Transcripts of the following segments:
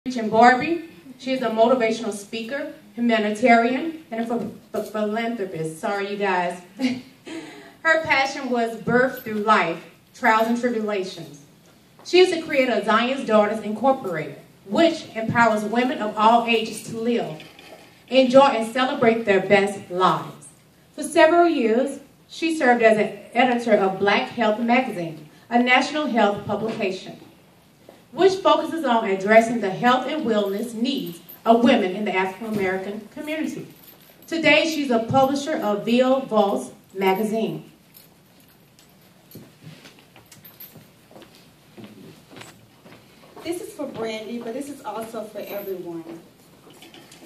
Gretchen Torbert. She is a motivational speaker, humanitarian, and a philanthropist. Sorry, you guys. Her passion was birthed through life, trials and tribulations. She is the creator of Zion's Daughters Incorporated, which empowers women of all ages to live, enjoy, and celebrate their best lives. For several years, she served as an editor of Black Health Magazine, a national health publication, which focuses on addressing the health and wellness needs of women in the African American community. Today, she's a publisher of Ville Voice magazine. This is for Brandi, but this is also for everyone.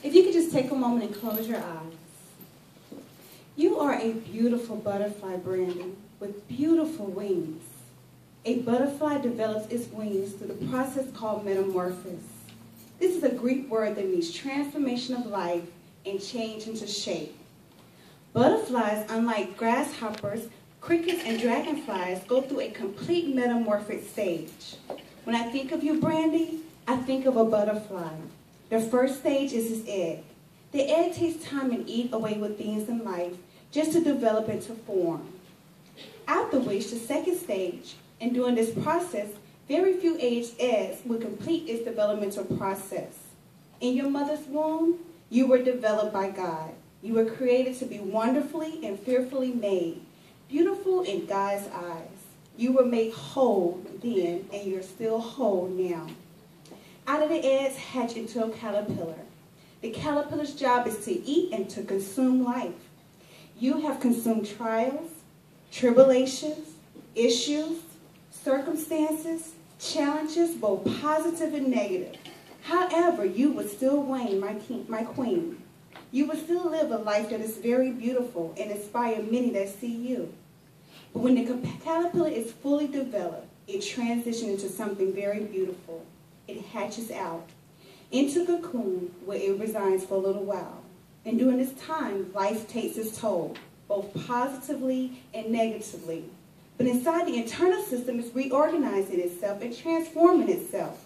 If you could just take a moment and close your eyes. You are a beautiful butterfly, Brandi, with beautiful wings. A butterfly develops its wings through the process called metamorphosis. This is a Greek word that means transformation of life and change into shape. Butterflies, unlike grasshoppers, crickets, and dragonflies, go through a complete metamorphic stage. When I think of you, Brandi, I think of a butterfly. The first stage is its egg. The egg takes time and eat away with things in life just to develop into form. After which, the second stage, and during this process, very few aged eggs will complete its developmental process. In your mother's womb, you were developed by God. You were created to be wonderfully and fearfully made, beautiful in God's eyes. You were made whole then, and you're still whole now. Out of the eggs hatch into a caterpillar. The caterpillar's job is to eat and to consume life. You have consumed trials, tribulations, issues, circumstances, challenges, both positive and negative. However, you would still reign, my queen. You would still live a life that is very beautiful and inspire many that see you. But when the caterpillar is fully developed, it transitions into something very beautiful. It hatches out into a cocoon where it resides for a little while. And during this time, life takes its toll, both positively and negatively. But inside the internal system, it's reorganizing itself and transforming itself.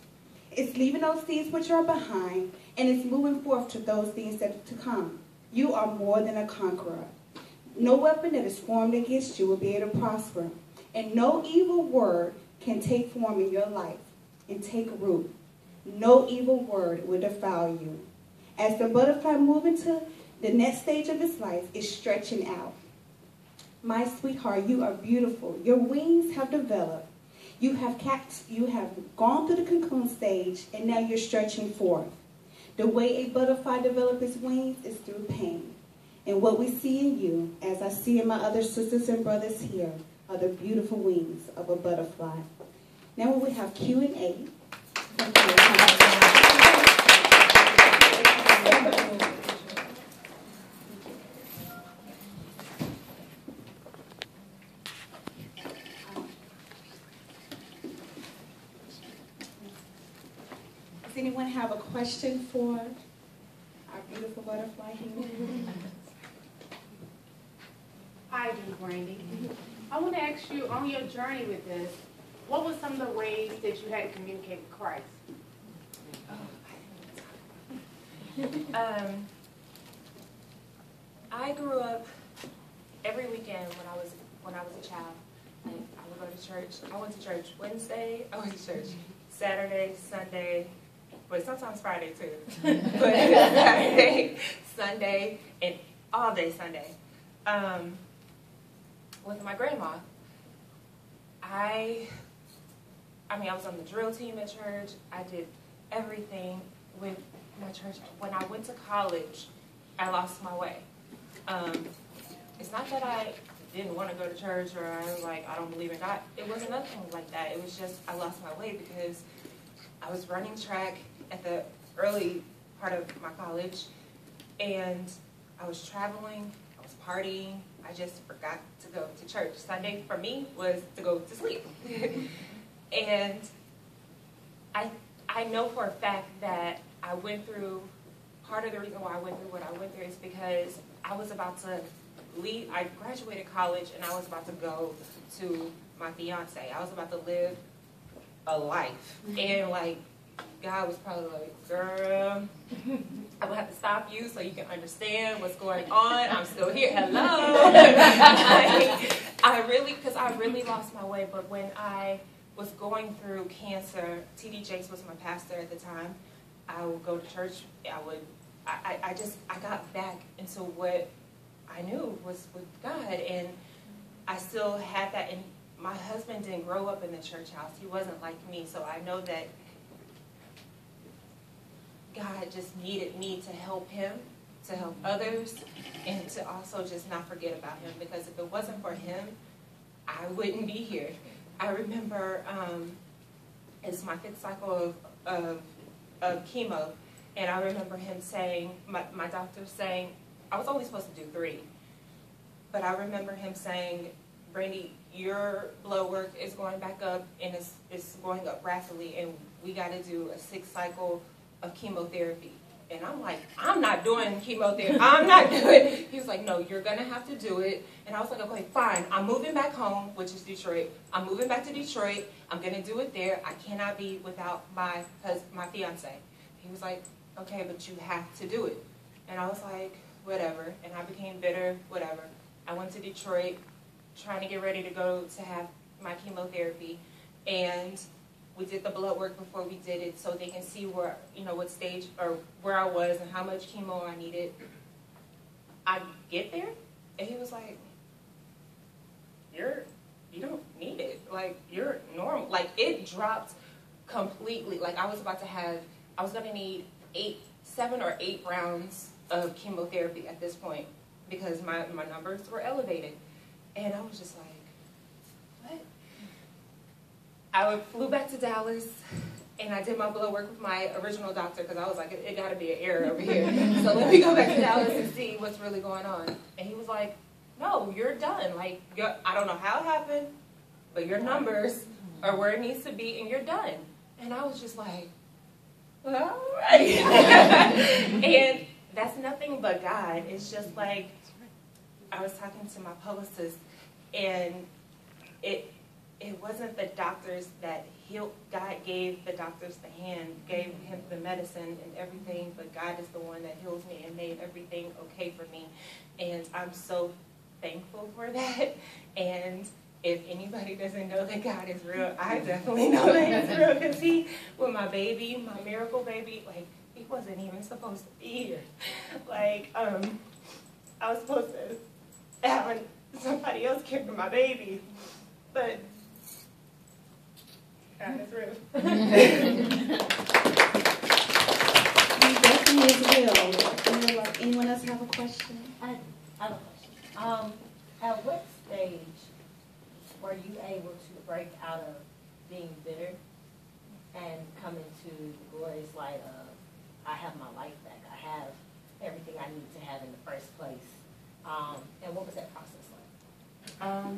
It's leaving those things which are behind, and it's moving forth to those things that are to come. You are more than a conqueror. No weapon that is formed against you will be able to prosper, and no evil word can take form in your life and take root. No evil word will defile you. As the butterfly moves into the next stage of its life, it's stretching out. My sweetheart, you are beautiful. Your wings have developed. You have gone through the cocoon stage, and now you're stretching forth. The way a butterfly develops its wings is through pain. And what we see in you, as I see in my other sisters and brothers here, are the beautiful wings of a butterfly. Now we have Q&A. Does anyone have a question for our beautiful butterfly here? Hi, Brandi. I want to ask you, on your journey with this, what were some of the ways that you had to communicate with Christ? I grew up every weekend when I was a child. I would go to church. I went to church Wednesday. I went to church Saturday, Sunday, but sometimes Friday too. But Saturday, Sunday, and all day Sunday. With my grandma. I was on the drill team at church. I did everything with my church. When I went to college, I lost my way. It's not that I didn't want to go to church or I was like, I don't believe in God. It wasn't nothing like that. It was just I lost my way because I was running track at the early part of my college, and I was traveling, I was partying. I just forgot to go to church. Sunday for me was to go to sleep. And I know for a fact that I went through, part of the reason why I went through what I went through is because I was about to leave. I graduated college and I was about to go to my fiance. I was about to live a life. And like, God was probably like, girl, I will have to stop you so you can understand what's going on. I'm still here. Hello. Because I really lost my way. But when I was going through cancer, T.D. Jakes was my pastor at the time. I would go to church. I got back into what I knew was with God, and I still had that. And my husband didn't grow up in the church house. He wasn't like me, so I know that God just needed me to help him, to help others, and to also just not forget about him, because if it wasn't for him, I wouldn't be here. I remember it's my 5th cycle of chemo, and I remember him saying, my doctor saying, I was only supposed to do 3, but I remember him saying, Brandi, your blood work is going back up, and it's going up rapidly, and we got to do a 6th cycle of chemotherapy. And I'm like, I'm not doing chemotherapy. I'm not doing. He was like, no, you're going to have to do it. And I was like, okay, fine. I'm moving back home, which is Detroit. I'm moving back to Detroit. I'm going to do it there. I cannot be without my fiance. He was like, okay, but you have to do it. And I was like, whatever. And I became bitter, whatever. I went to Detroit trying to get ready to go to have my chemotherapy. And we did the blood work before we did it so they can see where, what stage or where I was and how much chemo I needed. I get there, and he was like, you don't need it. Like, you're normal. Like, it dropped completely. Like, I was going to need 7 or 8 rounds of chemotherapy at this point because my numbers were elevated. And I was just like, what? I flew back to Dallas, and I did my blood work with my original doctor because I was like, it got to be an error over here. So let me go back to Dallas and see what's really going on. And he was like, no, you're done. Like, I don't know how it happened, but your numbers are where it needs to be, and you're done. And I was just like, well, all right. And that's nothing but God. It's just like, I was talking to my publicist, and it wasn't the doctors that healed. God gave the doctors the hand, gave him the medicine and everything, but God is the one that heals me and made everything okay for me. And I'm so thankful for that. And if anybody doesn't know that God is real, I definitely know that He's real, because with my baby, my miracle baby, like, he wasn't even supposed to be here. Like, I was supposed to have somebody else care for my baby, but God is real. He definitely is real. Anyone else have a question? I have a question. At what stage were you able to break out of being bitter and come into the glorious light of, I have my life back, I have everything I need to have in the first place? And what was that process like?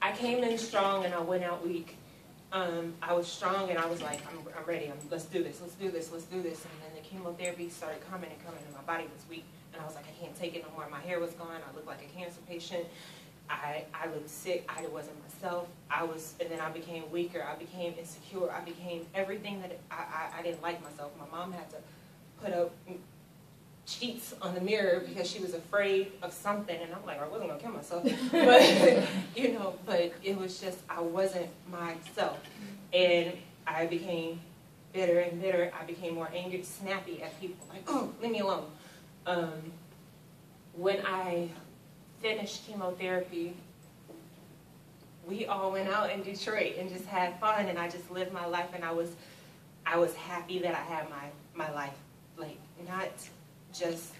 I came in strong and I went out weak. I was strong and I was like, I'm ready. Let's do this. And then the chemotherapy started coming and my body was weak. And I was like, I can't take it no more. My hair was gone. I looked like a cancer patient. I looked sick. I wasn't myself. And then I became weaker. I became insecure. I became everything that I didn't like myself. My mom had to put up sheets on the mirror because she was afraid of something, and I'm like, I wasn't gonna kill myself, but but it was just, I wasn't myself, and I became bitter and bitter. I became more angry, snappy at people, like, oh, leave me alone. When I finished chemotherapy, we all went out in Detroit and just had fun, and I just lived my life, and I was happy that I had my life, like, not just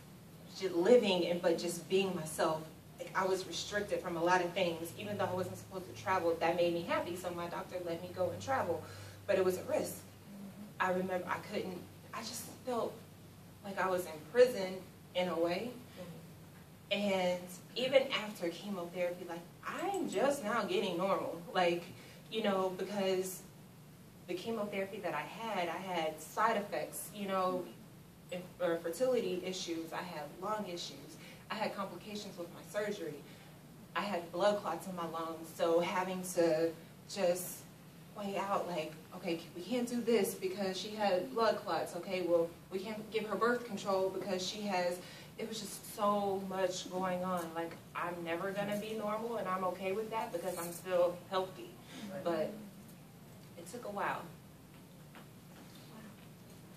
living, but just being myself. Like, I was restricted from a lot of things. Even though I wasn't supposed to travel, that made me happy, so my doctor let me go and travel. But it was a risk. I remember I just felt like I was in prison in a way. And even after chemotherapy, like, I'm just now getting normal. Like, because the chemotherapy that I had side effects, or fertility issues, I had lung issues, I had complications with my surgery, I had blood clots in my lungs, so having to just weigh out, like, okay, we can't do this because she had blood clots. Okay, well, we can't give her birth control because she has, it was just so much going on. Like, I'm never going to be normal, and I'm okay with that because I'm still healthy. But it took a while.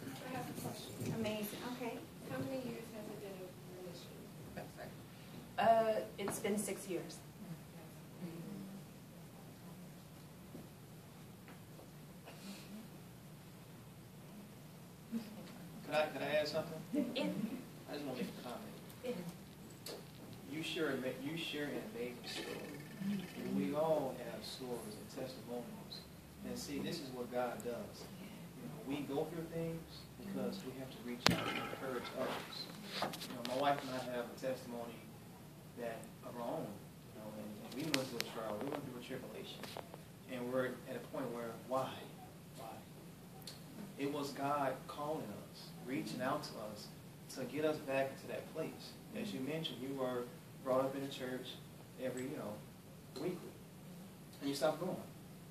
I have a question. Amazing. Okay. How many years has it been in remission? It's been 6 years. Can I add something? Yeah. I just want to make a comment. Yeah. You share an amazing story. And we all have stories and testimonials. And see, this is what God does. You know, we go through things because we have to reach out and encourage others. You know, my wife and I have a testimony that of our own. You know, and we went through a trial, we went through a tribulation, and we're at a point where why? It was God calling us, reaching out to us to get us back into that place. As you mentioned, you were brought up in the church every, weekly, and you stopped going.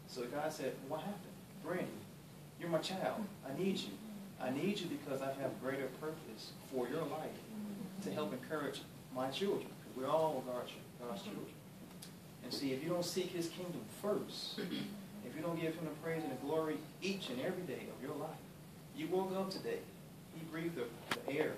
So God said, what happened? Brandi, you're my child. I need you. I need you because I have greater purpose for your life to help encourage my children. Because we're all God's children. And see, if you don't seek his kingdom first, if you don't give him the praise and the glory each and every day of your life, you woke up today. He breathed the air